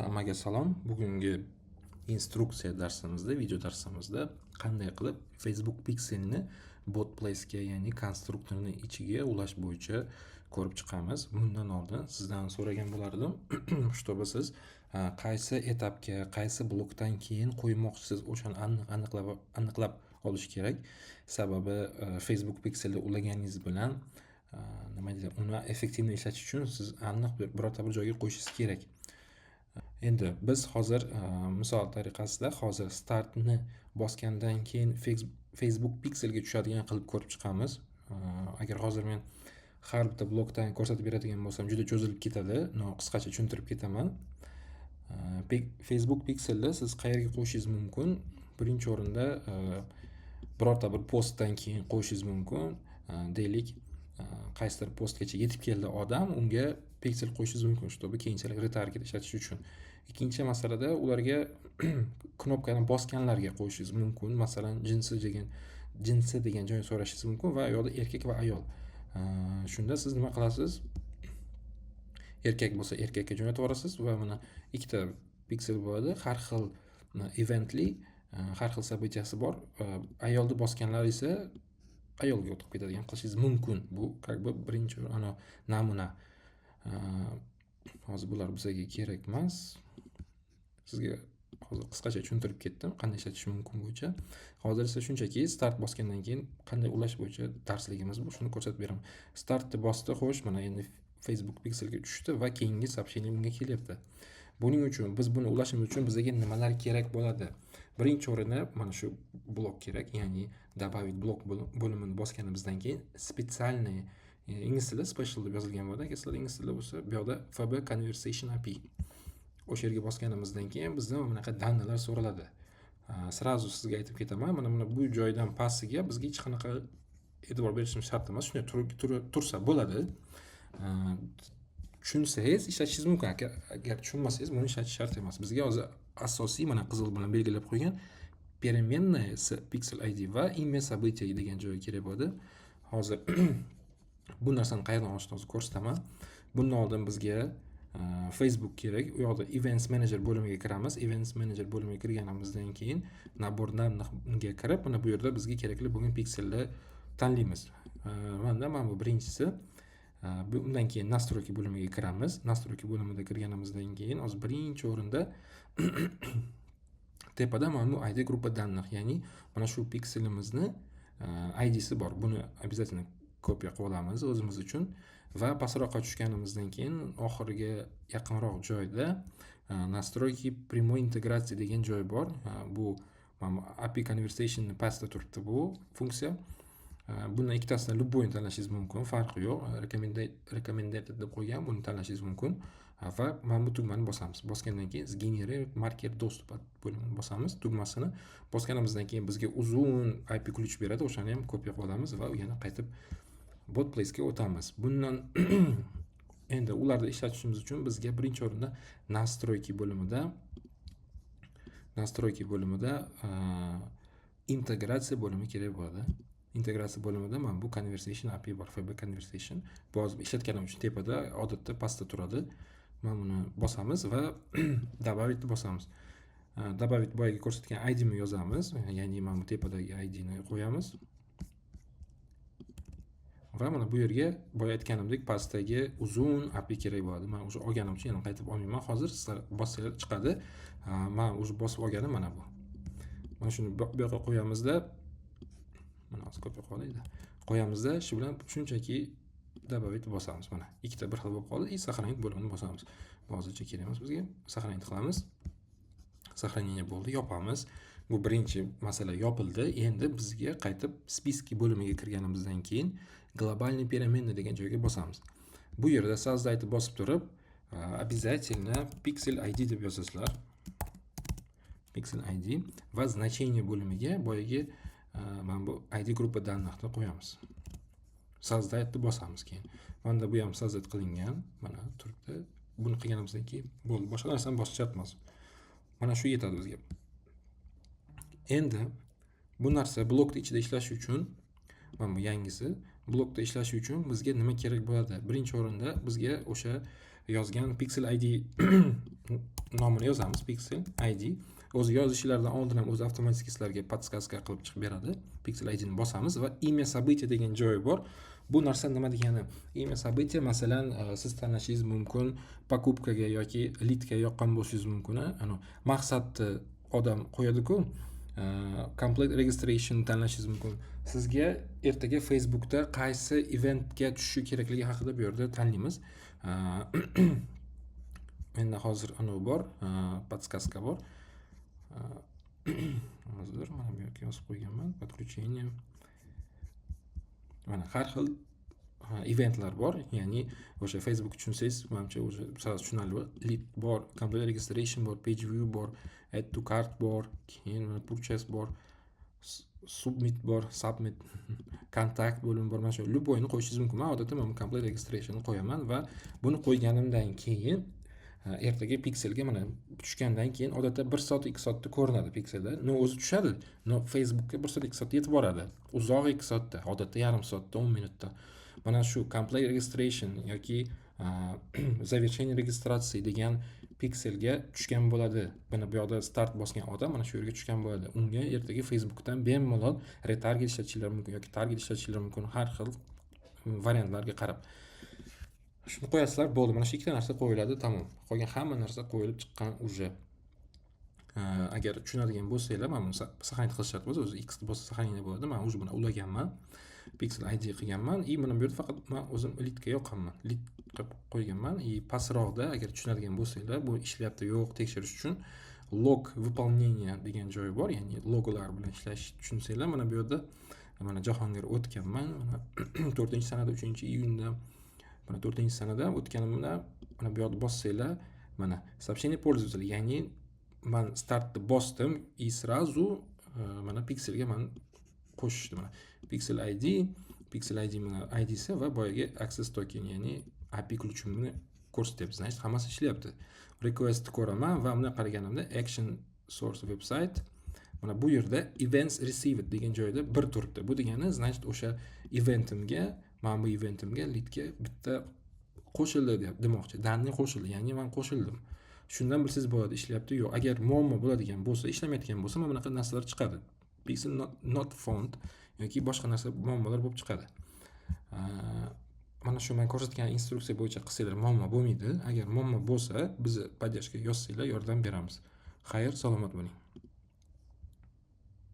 Hammaga salom. Bugungi instruksiya darsimizda, video darsimizda qanday qilib Facebook Pixelni BotPlace'ga, ya'ni konstruktorning ichiga ulash bo'yicha ko'rib chiqamiz. Bundan oldin sizdan so'ragan bo'lardim, чтобы siz qaysi etapga, qaysi blokdan keyin qo'ymoqchisiz, o'shani aniqlab olish kerak. Sababi Facebook Pixelni ulaganingiz bilan nima deydi, uni effektivni ishlatish uchun siz aniq birorta bir joyga qo'yishingiz kerak. Endi biz hozir misol tariqasida hozir startni bosgandan keyin Facebook Pixelga tushadigan qilib ko'rib chiqamiz. Agar hozir men har bitta blokdan ko'rsatib beradigan bo'lsam juda cho'zilib ketadi. Qisqacha tushuntirib ketaman. Facebook Pixelda siz qayerga qo'yishingiz mumkin? Birinchi o'rinda birorta bir postdan keyin qo'yishingiz mumkin. Deylik, qaysidir postgacha yetib keldi odam, unga pixel qo'yishingiz mumkin, чтобы keyinchalik retarget ishlatish uchun. Ikkinchi masalada ularga knopkani bosganlarga qo'yishingiz mumkin. Masalan, jinsi degan joyni so'rashingiz mumkin va yo'lda erkak va ayol. Shunda siz nima qilasiz? Erkak bo'lsa erkakka jo'natib yuborasiz va mana ikkita pixel bo'ladi. Har xil eventli, har xil sabitiyasi bor. Ayolni bosganlar esa ayolga o'tib ketadigan qilishingiz mumkin. Bu birinchi namuna. Hozir bular bizga kerak emas. Sizga hozir qisqacha tushuntirib ketdim qanday ishlatish mumkin bo'yicha. Hozir esa shunchaki start bosgandan keyin qanday ulash bo'yicha darsligimiz bu. Shuni ko'rsatib beraman. Startni bosdi, xo'sh, mana endi Facebook Pixelga tushdi va keyingi сообщение bunga kelyapti. Buning uchun biz buni ulashimiz uchun bizga nimalar kerak bo'ladi? Birinchi o'rinda mana shu blok kerak, ya'ni добавить blok bo'limini bosganimizdan keyin специальный, ingliz tilida special deb yozilgan bo'ladi. Agar ingliz tilida bo'lsa, bu yerda FB Conversation API. O'sha yerga bosganimizdan keyin bizdan bunaqa dannalar so'raladi. Srazu sizga aytib ketaman, mana bu joydan pastiga bizga hech qanaqa e'tibor berishimiz shart emas. Shunday tursa bo'ladi. Tushunsangiz ishlatishingiz mumkin. Agar tushunmasangiz buni ishlatish shart emas. Bizga hozir asosiy mana qizil bilan belgilab qo'ygan переменная с pixel id va imя события degan joyga kerak bo'ladi. Hozir bu narsani qayerdan olishni ko'rsataman. Bundan oldin bizga Facebook kerak. U yoqda Events Manager bo'limiga kiramiz. Events Manager bo'limiga kirganimizdan keyin naborlarga kirib, mana bu yerda bizga kerakli bo'lgan pikselni tanlaymiz. Mana bu birinchisi. Bundan keyin настройки bo'limiga kiramiz. Настройки bo'limida kirganimizdan keyin hozir birinchi o'rinda tepada mana bu ID группа данных, ya'ni mana shu pikselimizni ID'si bor. Buni обязательно kopiya qilib olamiz o'zimiz uchun va pastroqqa tushganimizdan keyin oxiriga yaqinroq joyda настройки прямой интеграции degan joy bor. Bu API Conversation pastda turibdi bu funksiya. Bundan ikkitasidan любой tanlashingiz mumkin, farqi yo'q. Recommended deb qo'ygan, buni tanlashingiz mumkin. Va mana bu tugmani bosamiz. Bosgandan keyin generate marker доступ bo'limini bosamiz. Tugmasini bosganimizdan keyin bizga uzun IP ключ beradi. O'shani ham kopiya qilib olamiz va yana qaytib BotPlace ga o'tamiz. Bundan endi ularni ishlatishimiz uchun bizga birinchi o'rinda настройки bo'limida integratsiya bo'limi kerak bo'ladi. Integratsiya bo'limida mana bu Conversation API bor, FB Conversation. Bu hozir ishlatganim uchun tepada, odatda pastda turadi. Mana buni bosamiz va добавить bosamiz. Добавить boyaga ko'rsatgan ID ni yozamiz, ya'ni mana bu tepadagi ID ni qo'yamiz. Va mana bu yerga boya aytganimdek pastdagi uzun API kerak bo'ladi. Men o'sha olganim uchun yana qaytib olmayman. Hozir sizlar bossanglar chiqadi. Men o'sha bosib olganim mana bu. Mana shuni bu yoqqa qo'yamizda, mana hozir kopiya qo'yaylik. Qo'yamizda shu bilan shunchaki добавить bosamiz. Mana ikkita bir xil bo'lib qoldi. Сохранить bo'limini bosamiz. Hozircha kerak emas bizga. Сохранить qilamiz. Сохранение bo'ldi, yopamiz. Bu birinchi masala yopildi. Endi bizga qaytib spiski bo'limiga kirganimizdan keyin глобальный переменный degan joyga bosamiz. Bu yerda sozdayni bosib turib, обязательно pixel id deb yozasizlar. Pixel id va значение bo'limiga boyagi mana bu ID группа данныхni qo'yamiz. Sozdayni bosamiz keyin. Mana bu ham sozdayt qilingan, mana turibdi. Buni qilganimizdan keyin bo'ldi. Boshqa narsani bosish shart emas. Mana shu yetadi bizga. Endi bu narsa blokda ichida ishlashi uchun, mana bu yangisi blokda ishlashi uchun bizga nima kerak bo'ladi? Birinchi o'rinda bizga o'sha yozgan Pixel ID nomini yozamiz, Pixel ID. O'zi yozishlardan oldin ham o'zi avtomatik sizlarga podskaska qilib chiqib beradi. Pixel ID ni bosamiz va imya события degan joyi bor. Bu narsa nima degani? Imya события masalan siz tanlashingiz mumkin, покупкаga yoki lidga yoqqan bo'lishingiz mumkin. Maqsadni odam qo'yadi-ku, complete registration tanlashingiz mumkin. Sizga ertaga Facebookda qaysi eventga tushishi kerakligi haqida bu yerda tanlaymiz. Menda hozir bor, podskaska bor. Hozir mana bu yerga yozib qo'yganman, подключение. Mana har xil eventlar bor, ya'ni o'sha Facebook tushunsangiz, menimcha o'sha sal tushunarli. Lead bor, complete registration bor, page view bor, add to cart bor, keyin purchase bor, submit bor, contact bo'limi bor. Mana shu любойni qo'yishingiz mumkin. Men odatda mana complete registration qo'yaman va buni qo'yganimdan keyin ertaga Pixelga mana tushgandan keyin odatda 1 soat 2 soatda ko'rinadi Pixelda. O'zi tushadi. Facebookga 1 soat 2 soatda yetib boradi. Uzoq 2 soatda, odatda yarim soatda, 10 minutda. Mana shu complete registration yoki завершение registratsiya degan Pixelga tushgan bo'ladi. Mana bu yoqda start bosgan odam mana shu yerga tushgan bo'ladi. Unga ertaga Facebookdan bemalol retarget ishlatishlar mumkin yoki target ishlatishlar mumkin, har xil variantlarga qarab. Shuni qo'yasizlar, bo'ldi. Mana shu ikkita narsa qo'yiladi, tamom. Qolgan hamma narsa qo'yilib chiqqan уже. Agar tushunadigan bo'lsanglar, mana buni сохранить qilish shart bo'lsa, o'zi X bossa сохранение bo'ladi. Men уже buni ulaganman. Pixel ID qilganman. Mana bu yerda faqat men o'zim lidga yoqqanman. Lid qilib qo'yganman. Pastroqda agar tushunadigan bo'lsanglar, bu ishlayapti yo'q tekshirish uchun log выполнения degan joyi bor, ya'ni logolar bilan ishlash tushunsanglar, mana bu yerda mana Jahongir o'tganman. Mana 4-sanada 3-iyunda mana 4-sanada o'tganimda mana bu yoqda bossanglar, mana сообщение пользователя, ya'ni men startni bosdim и сразу mana Pixelga men qo'shishdi. Mana Pixel ID mana ID'si va boyaga access token, ya'ni API ключimni ko'rsatyapti. Значит, hammasi ishlayapti. Request ko'raman va bunga qaraganimda action source website, mana bu yerda events received degan joyda bir turibdi. Bu degani, значит, o'sha eventimga, men bu eventimga lidga bitta qo'shildi demoqchi. Danni qo'shildi, ya'ni men qo'shildim. Shundan bilsangiz bo'ladi, ishlayapti yo'q. Agar muammo bo'ladigan bo'lsa, ishlamayotgan bo'lsa, mana bunaqa narsalar chiqadi. Pixel not found yoki boshqa narsa muammolar bo'lib chiqadi. Mana shu men ko'rsatgan instruksiya bo'yicha qilsanglar muammo bo'lmaydi. Agar muammo bo'lsa, bizni podдержка yozsanglar, yordam beramiz. Xayr, salomat bo'ling.